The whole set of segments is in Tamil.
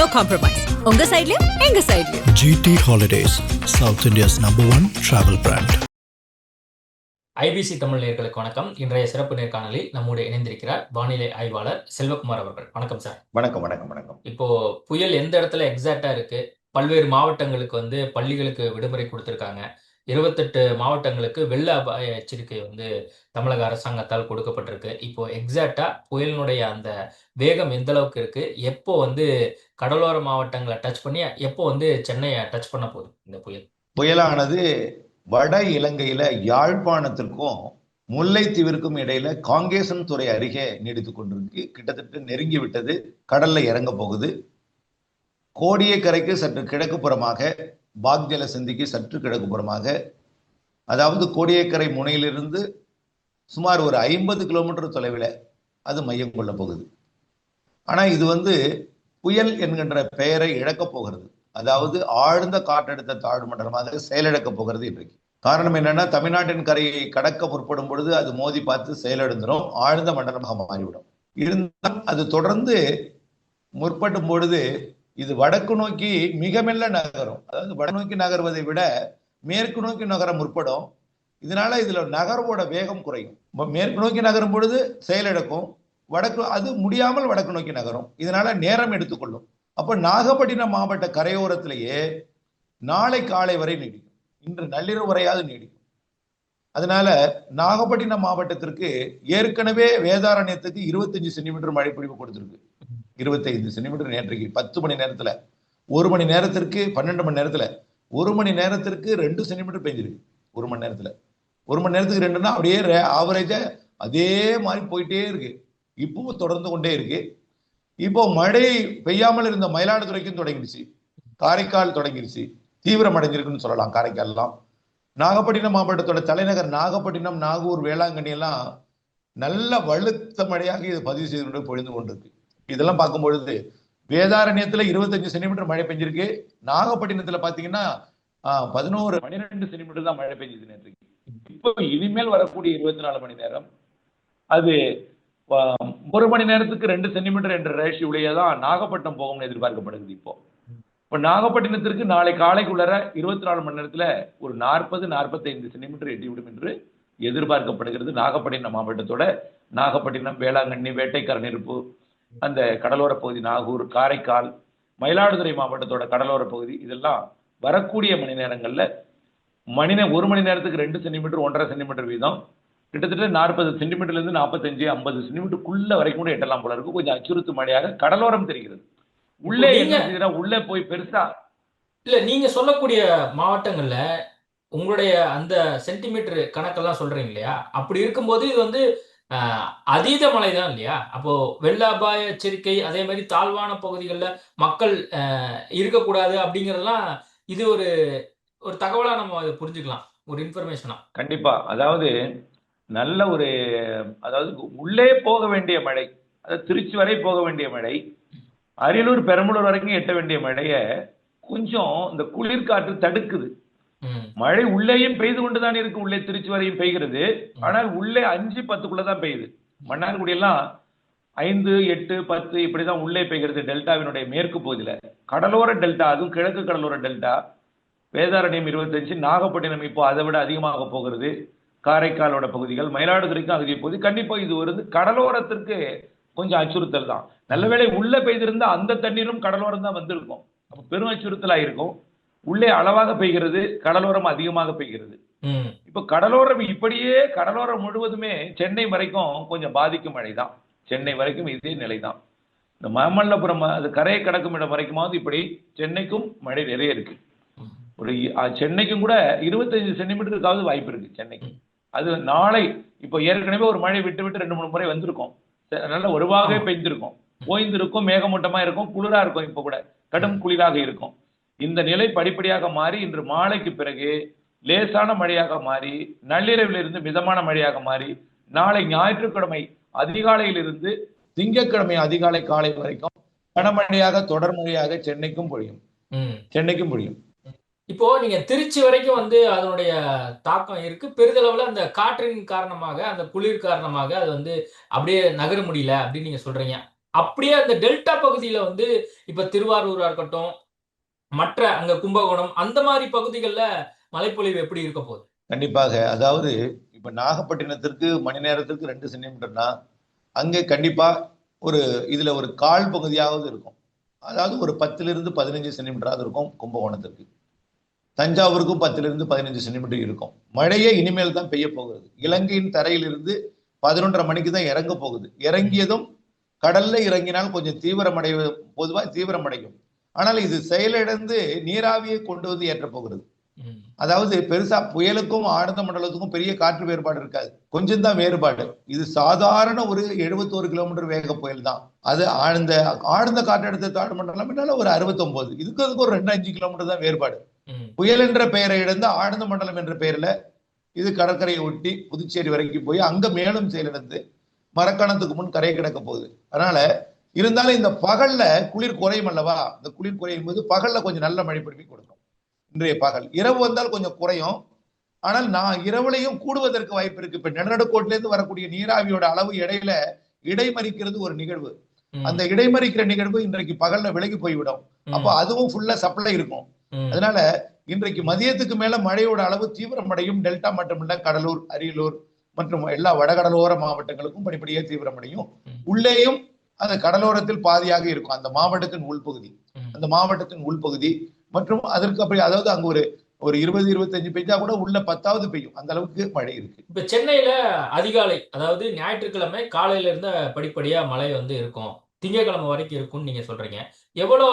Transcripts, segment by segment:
No compromise. உங்க சைடுலயும் எங்க சைடுலயும். GT Holidays, South India's #1 travel brand. IPC Tamil நேயர்களுக்கு வணக்கம். இன்றைய சிறப்பு நேர்காணலில் நம்முடைய இணைந்திருக்கிறார் வானிலை ஆய்வாளர் செல்வகுமார் அவர்கள். வணக்கம் சார். வணக்கம் வணக்கம் வணக்கம். இப்போ புயல் எந்த இடத்துல எக்ஸாக்டா இருக்கு? பல்வேறு மாவட்டங்களுக்கு பள்ளிகளுக்கு விடுமுறை கொடுத்திருக்காங்க. 28 மாவட்டங்களுக்கு வெள்ள அபாய எச்சரிக்கை தமிழக அரசாங்கத்தால் கொடுக்கப்பட்டிருக்கு. இப்போ எக்ஸாக்டா புயலினுடைய அந்த வேகம் எந்த அளவுக்கு இருக்கு? எப்போ கடலோர மாவட்டங்களை டச் பண்ணி எப்போ சென்னையை டச் பண்ண போகுது இந்த புயல்? புயலானது வட இலங்கையில யாழ்ப்பாணத்திற்கும் முல்லைத்தீவிற்கும் இடையில காங்கேசன் துறை அருகே நீடித்துக் கொண்டிருக்கு. கிட்டத்தட்ட நெருங்கி விட்டது. கடல்ல இறங்க போகுது. கோடியக்கரைக்கு சற்று கிழக்கு புறமாக, பாக்ஜல சந்திக்கு சற்று கிழக்கு புறமாக, அதாவது கோடியக்கரை முனையிலிருந்து சுமார் ஒரு 50 கிலோமீட்டர் தொலைவில் அது மையம் கொள்ள போகுது. ஆனா இது புயல் என்கின்ற பெயரை இழக்கப் போகிறது. அதாவது ஆழ்ந்த காற்றழுத்த தாழ்வு மண்டலமாக செயலிழக்க போகிறது இன்றைக்கு. காரணம் என்னன்னா, தமிழ்நாட்டின் கரையை கடக்க முற்படும் பொழுது அது மோதி பார்த்து செயலிழந்துடும், ஆழ்ந்த மண்டலமாக மாறிவிடும். இருந்தால் அது தொடர்ந்து முற்படும் பொழுது இது வடக்கு நோக்கி மிக மெல்ல நகரும். அதாவது வட நோக்கி நகர்வதை விட மேற்கு நோக்கி நகர முற்படும். இதனால இதுல நகர்வோட வேகம் குறையும். மேற்கு நோக்கி நகரும் பொழுது செயலிழக்கும், வடக்கு அது முடியாமல் வடக்கு நோக்கி நகரும். இதனால நேரம் எடுத்துக்கொள்ளும். அப்ப நாகப்பட்டினம் மாவட்ட கரையோரத்திலேயே நாளை காலை வரை நீடிக்கும், இன்று நள்ளிரவு வரையாவது நீடிக்கும். அதனால நாகப்பட்டினம் மாவட்டத்திற்கு ஏற்கனவே வேதாரண்யத்துக்கு 25 சென்டிமீட்டர் மழை பொழிவு கொடுத்திருக்கு. 25 சென்டிமீட்டர் நேற்றைக்கு 10 மணி நேரத்துல, 1 மணி நேரத்திற்கு 12 மணி நேரத்துல 1 மணி நேரத்திற்கு 2 சென்டிமீட்டர் பெஞ்சிருக்கு. 1 மணி நேரத்துல 1 மணி நேரத்துக்கு 2ன்னா அப்படியே ஆவரேஜா அதே மாதிரி போயிட்டே இருக்கு. இப்பவும் தொடர்ந்து கொண்டே இருக்கு. இப்போ மழை பெய்யாமல் இருந்த மயிலாடுதுறைக்கும் தொடங்கிடுச்சு, காரைக்கால் தொடங்கிடுச்சு, தீவிரம் அடைஞ்சிருக்குன்னு சொல்லலாம் காரைக்கால்லாம். நாகப்பட்டினம் மாவட்டத்தோட தலைநகர் நாகப்பட்டினம், நாகூர், வேளாங்கண்ணி எல்லாம் நல்ல வலுத்த மழையாக இது பதிவு செய்து கொண்டு பொழிந்து கொண்டிருக்கு. இதெல்லாம் பார்க்கும் பொழுது வேதாரண்யத்துல 25 சென்டிமீட்டர் மழை பெஞ்சிருக்கு. நாகப்பட்டினத்துல பாத்தீங்கன்னா 12 சென்டிமீட்டர் தான் மழை பெஞ்சது நேற்று. இப்போ இனிமேல் வரக்கூடிய 24 மணி நேரம் அது 1 மணி நேரத்துக்கு 2 சென்டிமீட்டர் என்ற ரேஷியோடைய தான் நாகப்பட்டினம் போகும்னு எதிர்பார்க்கப்படுகிறது. இப்போ நாகப்பட்டினத்திற்கு நாளை காலைக்குள்ளர 24 மணி நேரத்துல ஒரு 40-45 சென்டிமீட்டர் எட்டிவிடும் என்று எதிர்பார்க்கப்படுகிறது. நாகப்பட்டினம் மாவட்டத்தோட நாகப்பட்டினம், வேளாங்கண்ணி, வேட்டைக்கரனிருப்பு, அந்த கடலோர பகுதி, நாகூர், காரைக்கால், மயிலாடுதுறை மாவட்டத்தோட கடலோர பகுதி, இதெல்லாம் வரக்கூடிய மணி நேரங்கள்ல 1 மணி நேரத்துக்கு 2 சென்டிமீட்டர் 1.5 சென்டிமீட்டர் வீதம், கிட்டத்தட்ட 40 சென்டிமீட்டர்ல இருந்து 45-50 சென்டிமீட்டருக்குள்ள வரைக்கும் கூட எட்டலாம் போல இருக்கு. கொஞ்சம் அச்சுறுத்தும் மழையாக கடலோரம் தெரிகிறது. உள்ளே உள்ளே போய் பெருசா இல்ல. நீங்க சொல்லக்கூடிய மாவட்டங்கள்ல உங்களுடைய அந்த சென்டிமீட்டர் கணக்கெல்லாம் சொல்றீங்க இல்லையா? அப்படி இருக்கும்போது இது அதீத மழை தான் இல்லையா? அப்போ வெள்ள அபாய எச்சரிக்கை, அதே மாதிரி தாழ்வான பகுதிகளில் மக்கள் இருக்கக்கூடாது அப்படிங்கிறதுலாம் இது ஒரு ஒரு தகவலா நம்ம அதை புரிஞ்சுக்கலாம், ஒரு இன்ஃபர்மேஷனா. கண்டிப்பா. அதாவது நல்ல ஒரு, அதாவது உள்ளே போக வேண்டிய மழை, அதாவது திருச்சி வரை போக வேண்டிய மழை, அரியலூர் பெரம்பலூர் வரைக்கும் எட்ட வேண்டிய மழைய கொஞ்சம் இந்த குளிர்காற்று தடுக்குது. மழை உள்ளேயும் பெய்து கொண்டுதான் இருக்கு. உள்ளே திருச்சி வரையும் பெய்கிறது. ஆனால் உள்ளே 5-10 பெய்யுது. மன்னார்குடி எல்லாம் 5, 8, 10 இப்படிதான் உள்ளே பெய்கிறது. டெல்டாவினுடைய மேற்கு பகுதியில கடலோர டெல்டா, அதுவும் கிழக்கு கடலோர டெல்டா, வேதாரண்யம் 25, நாகப்பட்டினம் இப்போ அதை விட அதிகமாக போகிறது. காரைக்காலோட பகுதிகள், மயிலாடுதுறைக்கும் அதிக பகுதி. கண்டிப்பா இது கடலோரத்திற்கு கொஞ்சம் அச்சுறுத்தல் தான். நல்லவேளை உள்ள பெய்திருந்தா அந்த தண்ணீரும் கடலோரம் தான் வந்திருக்கும். அப்ப பெரும் அச்சுறுத்தலா இருக்கும். உள்ளே அளவாக பெய்கிறது, கடலோரம் அதிகமாக பெய்கிறது. இப்ப கடலோரம் இப்படியே கடலோரம் முழுவதுமே சென்னை வரைக்கும் கொஞ்சம் பாதிக்கும் மழை தான். சென்னை வரைக்கும் இதே நிலை தான். இந்த மாமல்லபுரம் அது கரையை கடக்கும் இடம் வரைக்குமாவது இப்படி சென்னைக்கும் மழை நிறைய இருக்கு. ஒரு சென்னைக்கும் கூட 25 சென்டிமீட்டருக்காவது வாய்ப்பு இருக்கு சென்னைக்கு. அது நாளை இப்போ ஏற்கனவே ஒரு மழை விட்டு 2-3 முறை வந்திருக்கும். நல்ல ஒருவாகவே பெய்திருக்கும், ஓய்ந்திருக்கும், மேகமூட்டமா இருக்கும், குளிரா இருக்கும். இப்ப கூட கடும் குளிராக இருக்கும். இந்த நிலை படிப்படியாக மாறி இன்று மாலைக்கு பிறகு லேசான மழையாக மாறி, நள்ளிரவிலிருந்து மிதமான மழையாக மாறி, நாளை ஞாயிற்றுக்கிழமை அதிகாலையிலிருந்து திங்கட்கிழமை அதிகாலை காலை வரைக்கும் கனமழையாக தொடர் மழையாக சென்னைக்கும் பொழியும். இப்போ நீங்க திருச்சி வரைக்கும் அதனுடைய தாக்கம் இருக்கு. பெரிதளவுல அந்த காற்றின் காரணமாக, அந்த குளிர் காரணமாக அது அப்படியே நகர முடியல அப்படின்னு நீங்க சொல்றீங்க. அப்படியே அந்த டெல்டா பகுதியில வந்து இப்ப திருவாரூரா இருக்கட்டும், மற்ற அங்க கும்பகோணம் அந்த மாதிரி பகுதிகளில் மழைப்பொழிவு எப்படி இருக்க போகுது? கண்டிப்பாக. அதாவது இப்ப நாகப்பட்டினத்திற்கு மணி நேரத்திற்கு 2 சென்டிமீட்டர்னா அங்கே கண்டிப்பா ஒரு இதுல ஒரு கால் பகுதியாவது இருக்கும். அதாவது ஒரு 10லிருந்து 15 சென்டிமீட்டராவது இருக்கும் கும்பகோணத்திற்கு. தஞ்சாவூருக்கும் 10லிருந்து 15 சென்டிமீட்டர் இருக்கும். மழையே இனிமேல் தான் பெய்ய போகிறது. இலங்கையின் தரையிலிருந்து 11:30 மணிக்கு தான் இறங்க போகுது. இறங்கியதும் கடல்ல இறங்கினால் கொஞ்சம் பொதுவாக தீவிரமடையும். ஆனால் இது செயலிழந்து நீராவியை கொண்டு வந்து ஏற்றப் போகிறது. அதாவது பெருசா புயலுக்கும் ஆழ்ந்த மண்டலத்துக்கும் பெரிய காற்று வேறுபாடு இருக்காது, கொஞ்சம் தான் வேறுபாடு. இது சாதாரண ஒரு 71 கிலோமீட்டர் வேக புயல் தான். அது ஆழ்ந்த காற்றழுத்த தாழ்வு மண்டலம் ஒரு 69, இதுக்கு ஒரு 2-5 கிலோமீட்டர் தான் வேறுபாடு. புயல் என்ற பெயரை இழந்து ஆழ்ந்த மண்டலம் என்ற பெயர்ல இது கடற்கரையை ஒட்டி புதுச்சேரி வரைக்கும் போய் அங்க மேலும் செயலிழந்து மரக்காணத்துக்கு முன் கரையை கிடக்க போகுது. அதனால இருந்தாலும் இந்த பகல்ல குளிர் குறையும் அல்லவா, இந்த குளிர் குறையும் போது பகல்ல கொஞ்சம் நல்ல மழை பொழிவை கொடுக்கும். இன்றைய பகல் இரவு வந்தால் கொஞ்சம் குறையும், ஆனால் நான் இரவுலையும் கூடுவதற்கு வாய்ப்பு இருக்கு. இப்ப நடுநடுக்கோட்டில இருந்து வரக்கூடிய நீராவியோட அளவு இடையில இடைமறிக்கிறது ஒரு நிகழ்வு. அந்த இடைமறிக்கிற நிகழ்வு இன்றைக்கு பகல்ல விலகி போய்விடும். அப்ப அதுவும் ஃபுல்லா சப்ளை இருக்கும். அதனால இன்றைக்கு மதியத்துக்கு மேல மழையோட அளவு தீவிரமடையும். டெல்டா மட்டுமல்ல, கடலூர், அரியலூர் மற்றும் எல்லா வடகடலோர மாவட்டங்களுக்கும் படிப்படியாக தீவிரமடையும். உள்ளேயும் அந்த கடலோரத்தில் பாதியாக இருக்கும் அந்த மாவட்டத்தின் உள்பகுதி மற்றும் அதற்கு அப்படி, அதாவது அங்க ஒரு 20-25 பெய்ஞ்சா கூட உள்ள 10வது பெய்யும், அந்த அளவுக்கு மழை இருக்கு. இப்ப சென்னையில அதிகாலை, அதாவது ஞாயிற்றுக்கிழமை காலையில இருந்த படிப்படியா மழை வந்து இருக்கும், திங்கட்கிழமை வரைக்கும் இருக்கும்னு நீங்க சொல்றீங்க. எவ்வளோ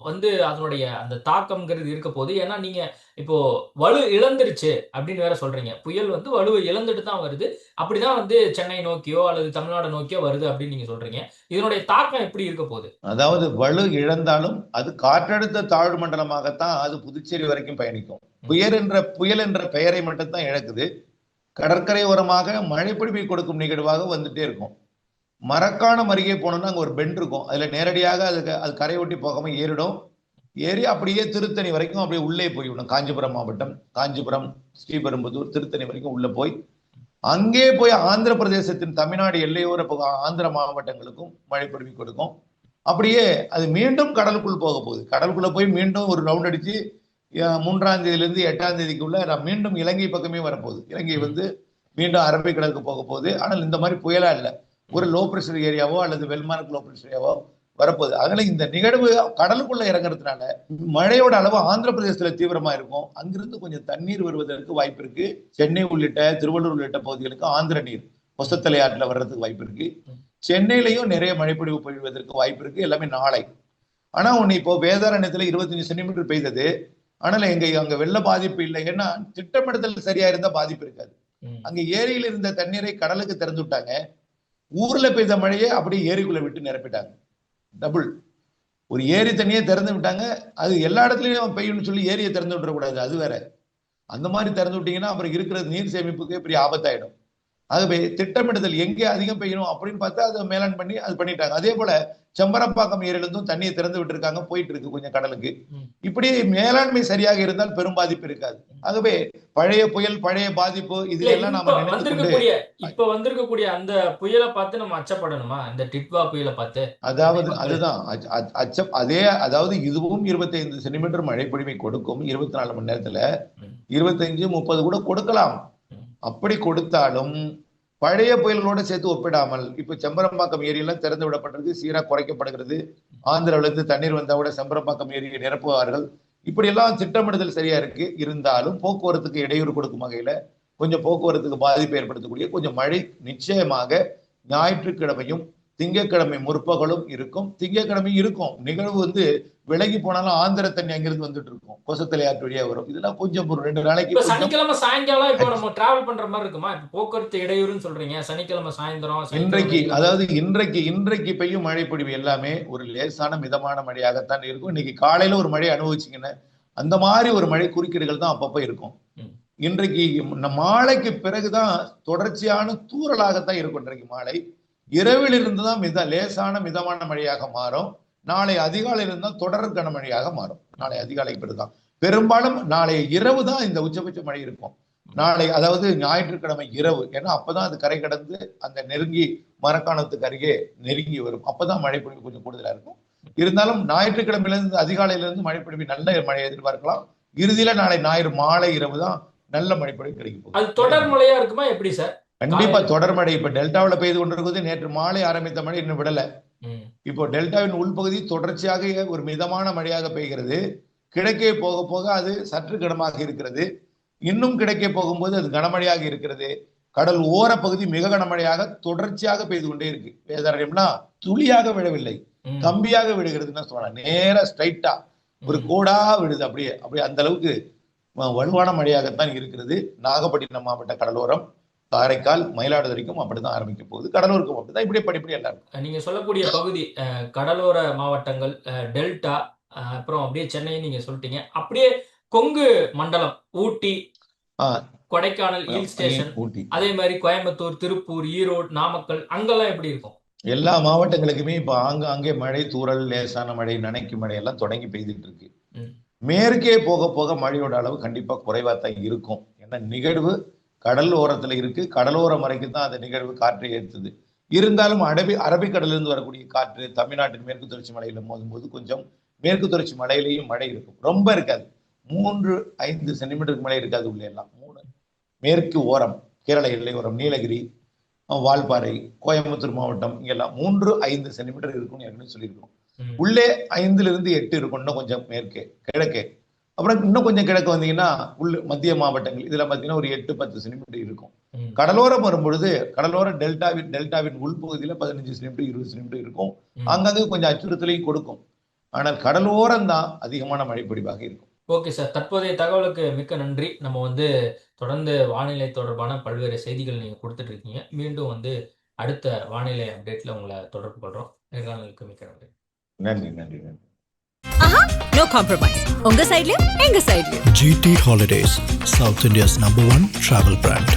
வந்து அதனுடைய அந்த தாக்கம்ங்கிறது இருக்க போகுது? ஏன்னா நீங்க இப்போ வலு இழந்துருச்சு அப்படின்னு வேற சொல்றீங்க. புயல் வந்து வலுவை இழந்துட்டு தான் வருது. அப்படிதான் வந்து சென்னை நோக்கியோ அல்லது தமிழ்நாடு நோக்கியோ வருது அப்படின்னு நீங்க சொல்றீங்க. இதனுடைய தாக்கம் எப்படி இருக்க போகுது? அதாவது வலு இழந்தாலும் அது காற்றழுத்த தாழ்வு மண்டலமாகத்தான் அது புதுச்சேரி வரைக்கும் பயணிக்கும். புயல் என்ற பெயரை மட்டும் தான் இழக்குது. கடற்கரை ஓரமாக மழை பொழிவை கொடுக்கும் நிகழ்வாக வந்துட்டே இருக்கும். மரக்காணம் அருகே போனோம்னா அங்க ஒரு பெண்ட் இருக்கும், அதுல நேரடியாக அது கரை ஒட்டி போகாம ஏறி அப்படியே திருத்தணி வரைக்கும் அப்படியே உள்ளே போய்விடும். காஞ்சிபுரம் மாவட்டம், காஞ்சிபுரம், ஸ்ரீபெரும்புதூர், திருத்தணி வரைக்கும் உள்ள போய் அங்கே போய் ஆந்திர பிரதேசத்தின் தமிழ்நாடு எல்லையோர ஆந்திர மாவட்டங்களுக்கும் மழை பொழிவு கொடுக்கும். அப்படியே அது மீண்டும் கடலுக்குள் போக போகுது. கடலுக்குள்ள போய் மீண்டும் ஒரு ரவுண்ட் அடிச்சு 3ஆம் தேதியிலிருந்து 8ஆம் தேதிக்குள்ள மீண்டும் இலங்கை பக்கமே வரப்போகுது. இலங்கை வந்து மீண்டும் அரபிக்கடலுக்கு போக போகுது. ஆனால் இந்த மாதிரி புயலா இல்லை, ஒரு லோ பிரஷர் ஏரியாவோ அல்லது வெல்மார்க் லோ பிரஷர் ஏரியாவோ வரப்போகுது. அதனால இந்த நிகழ்வு கடலுக்குள்ள இறங்குறதுனால மழையோட அளவு ஆந்திர பிரதேசத்துல தீவிரமா இருக்கும். அங்கிருந்து கொஞ்சம் தண்ணீர் வருவதற்கு வாய்ப்பு இருக்கு. சென்னை உள்ளிட்ட திருவள்ளூர் உள்ளிட்ட பகுதிகளுக்கு ஆந்திர நீர் கொசத்தலை ஆற்றுல வர்றதுக்கு வாய்ப்பு இருக்கு. சென்னையிலையும் நிறைய மழைப்பொழிவு பொழிவதற்கு வாய்ப்பு இருக்கு. எல்லாமே நாளை. ஆனா ஒண்ணு, இப்போ வேதாரண்யத்துல 25 சென்டிமீட்டர் பெய்தது. ஆனால் அங்க வெள்ள பாதிப்பு இல்லை. ஏன்னா திட்டமிடுதல் சரியா இருந்தா பாதிப்பு இருக்காது. அங்க ஏரியில் இருந்த தண்ணீரை கடலுக்கு திறந்து விட்டாங்க. ஊர்ல பெய்த மழையை அப்படியே ஏரிக்குள்ள விட்டு நிரப்பிட்டாங்க. டபுள் ஒரு ஏரி தண்ணியை திறந்து விட்டாங்க. அது எல்லா இடத்துலயும் பெய்யும்னு சொல்லி ஏரியை திறந்து விட்டுறக்கூடாது, அது வேற. அந்த மாதிரி திறந்து விட்டீங்கன்னா அப்புறம் இருக்கிறது நீர் சேமிப்புக்கு பெரிய ஆபத்தாயிடும். ஆகவே திட்டமிடுதல் எங்கே அதிகம் பெய்யணும் அப்படின்னு பார்த்தா அதை மேலாண் பண்ணி அது பண்ணிட்டாங்க. அதே போல செம்பரப்பாக்கம் ஏரியிலிருந்தும் தண்ணியை திறந்து விட்டுருக்காங்க, போயிட்டு இருக்கு கொஞ்சம் கடலுக்கு. இப்படி மேலாண்மை சரியாக இருந்தால் பெரும் பாதிப்பு இருக்காது. ஆகவே பழைய புயல், பழைய பாதிப்பு இதெல்லாம் நாம இப்ப வந்திருக்கக்கூடிய அந்த புயலை பார்த்து நம்ம அச்சப்படணுமா? இந்த டிட்வா புயலை பார்த்து? அதாவது அதுதான் அச்சம். அதாவது இதுவும் 25 சென்டிமீட்டர் மழை பொழிவை கொடுக்கும் 24 மணி நேரத்துல. 25-30 கூட கொடுக்கலாம். அப்படி கொடுத்தாலும் பழைய புயல்களோட சேர்த்து ஒப்பிடாமல், இப்ப செம்பரம்பாக்கம் ஏரியெல்லாம் திறந்து விடப்பட்டிருக்கு, சீரா குறைக்கப்படுகிறது. ஆந்திராவிலிருந்து தண்ணீர் வந்தா கூட செம்பரம்பாக்கம் ஏரியை நிரப்புவார்கள். இப்படி எல்லாம் திட்டமிடுதல் சரியா இருக்கு. இருந்தாலும் போக்குவரத்துக்கு இடையூறு கொடுக்கும் வகையில கொஞ்சம் போக்குவரத்துக்கு பாதிப்பு ஏற்படுத்தக்கூடிய கொஞ்சம் மழை நிச்சயமாக ஞாயிற்றுக்கிழமையும் திங்கட்கிழமை முற்பகலும் இருக்கும். திங்கட்கிழமை இருக்கும். நிகழ்வு வந்து விலகி போனாலும் ஆந்திர தண்ணி அங்கிருந்து வந்துட்டு இருக்கும், கொசத்தலை ஆற்று வழியா வரும். இதெல்லாம் கொஞ்சம் ஒரு 2 நாளைக்கு. சனிக்கிழமை சாயங்காலம் இப்போ நம்ம டிராவல் பண்ற மாதிரி இருக்குமா? போக்குவரத்து இடையூறுன்னு சொல்றீங்க, சனிக்கிழமை சாயந்தரம் இன்றைக்கு பெய்யும் மழை பொழிவு எல்லாமே ஒரு லேசான மிதமான மழையாகத்தான் இருக்கும். இன்னைக்கு காலையில ஒரு மழை அனுபவிச்சிங்கன்னா அந்த மாதிரி ஒரு மழை குறுக்கீடுகள் தான் அப்பப்ப இருக்கும். இன்றைக்கு மாலைக்கு பிறகுதான் தொடர்ச்சியான தூறலாகத்தான் இருக்கும். இன்றைக்கு மாலை இரவில் இருந்துதான் லேசான மிதமான மழையாக மாறும். நாளை அதிகாலையில் இருந்தால் தொடர் கனமழையாக மாறும். நாளை அதிகாலைக்கு பிறகுதான் பெரும்பாலும் நாளை இரவு தான் இந்த உச்சபட்ச மழை இருக்கும். நாளை அதாவது ஞாயிற்றுக்கிழமை இரவு, ஏன்னா அப்பதான் அது கரை கடந்து அந்த நெருங்கி மரக்காணத்துக்கு அருகே நெருங்கி வரும். அப்பதான் மழைப்பொழிவு கொஞ்சம் கூடுதலா இருக்கும். இருந்தாலும் ஞாயிற்றுக்கிழமையிலிருந்து அதிகாலையிலிருந்து மழைப்பொழிவு நல்ல மழையை எதிர்பார்க்கலாம். இறுதியில நாளை ஞாயிறு மாலை இரவு தான் நல்ல மழைப்பொழிவு கிடைக்கும். அது தொடர் மழையா இருக்குமா எப்படி சார்? கண்டிப்பா தொடர் மழை. இப்ப டெல்டாவில் பெய்து கொண்டிருக்கிறது. நேற்று மாலை ஆரம்பித்த மழை இன்னும் விடல. இப்போ டெல்டாவின் உள்பகுதி தொடர்ச்சியாக ஒரு மிதமான மழையாக பெய்கிறது. கிழக்கே போக போக அது சற்று கனமாக இருக்கிறது. இன்னும் கிழக்கே போகும்போது அது கனமழையாக இருக்கிறது. கடல் ஓர பகுதி மிக கனமழையாக தொடர்ச்சியாக பெய்து கொண்டே இருக்கு. வேதாரண்யம்னா துளியாக விழவில்லை, கம்பியாக விடுகிறதுன்னு சொல்லலாம். நேரா ஸ்ட்ரைட்டா ஒரு கோடா விடுது. அப்படியே அப்படியே அந்த அளவுக்கு வலுவான மழையாகத்தான் இருக்கிறது. நாகப்பட்டினம் மாவட்ட கடலோரம், காரைக்கால், மயிலாடுதுறைக்கும் அப்படிதான் ஆரம்பிக்க போகுது. கடலூருக்கும் அப்படிதான். இப்படியே படிப்படி எல்லாருக்கும். நீங்க சொல்லக்கூடிய பகுதி கடலோர மாவட்டங்கள், டெல்டா, அப்புறம் அப்படியே சென்னை நீங்க சொல்லிட்டீங்க. அப்படியே கொங்கு மண்டலம், ஊட்டி, கொடைக்கானல் ஹில் ஸ்டேஷன், அதே மாதிரி கோயம்புத்தூர், திருப்பூர், ஈரோடு, நாமக்கல், அங்கெல்லாம் எப்படி இருக்கும்? எல்லா மாவட்டங்களுக்குமே இப்ப அங்கே மழை, தூறல், லேசான மழை, நனைக்கும் மழை எல்லாம் தொடங்கி பெய்துட்டு இருக்கு. மேற்கே போக போக மழையோட அளவு கண்டிப்பா குறைவா தான் இருக்கும். ஏன்னா நிகழ்வு கடல் ஓரத்துல இருக்கு. கடலோரம் வரைக்கும் தான் அந்த நிகழ்வு காற்றை ஏற்றுது. இருந்தாலும் அரபிக்கடலிருந்து வரக்கூடிய காற்று தமிழ்நாட்டின் மேற்கு தொடர்ச்சி மலையில மோதும்போது கொஞ்சம் மேற்கு தொடர்ச்சி மலையிலையும் மழை இருக்கும். ரொம்ப இருக்காது. 3-5 சென்டிமீட்டருக்கு மழை இருக்காது. உள்ள எல்லாம் 3 மேற்கு ஓரம், கேரள எல்லை ஓரம், நீலகிரி, வால்பாறை, கோயம்புத்தூர் மாவட்டம், இங்கெல்லாம் 3-5 சென்டிமீட்டர் இருக்கும்னு ஏற்கனவே சொல்லியிருக்கோம். உள்ளே 5-8 இருக்கும். இன்னும் கொஞ்சம் மேற்கே கிழக்கே. அப்புறம் இன்னும் கொஞ்சம் கிழக்கு வந்தீங்கன்னா மத்திய மாவட்டங்கள் இதுல பாத்தீங்கன்னா ஒரு 8-10 சென்டிமீட்டர் இருக்கும். கடலோரம் வரும்பொழுது கடலோர டெல்டாவின் உள்பகுதியில 15 சென்டிமீட்டர் 20 சென்டிமீட்டர் இருக்கும். அங்கங்க கொஞ்சம் அச்சுறுத்தலையும் கொடுக்கும். ஆனால் கடலோரம் தான் அதிகமான மழை பொழிவாக இருக்கும். ஓகே சார், தற்போதைய தகவலுக்கு மிக்க நன்றி. நம்ம தொடர்ந்து வானிலை தொடர்பான பல்வேறு செய்திகள் நீங்க கொடுத்துட்டு இருக்கீங்க. மீண்டும் அடுத்த வானிலை அப்டேட்ல உங்களை தொடர்பு கொள்றோம். நேர்காணலுக்கு மிக்க நன்றி. நன்றி நன்றி நன்றி. No compromise. உங்க சைடுலயும் எங்க சைடுலயும். GT Holidays, South India's #1 travel brand.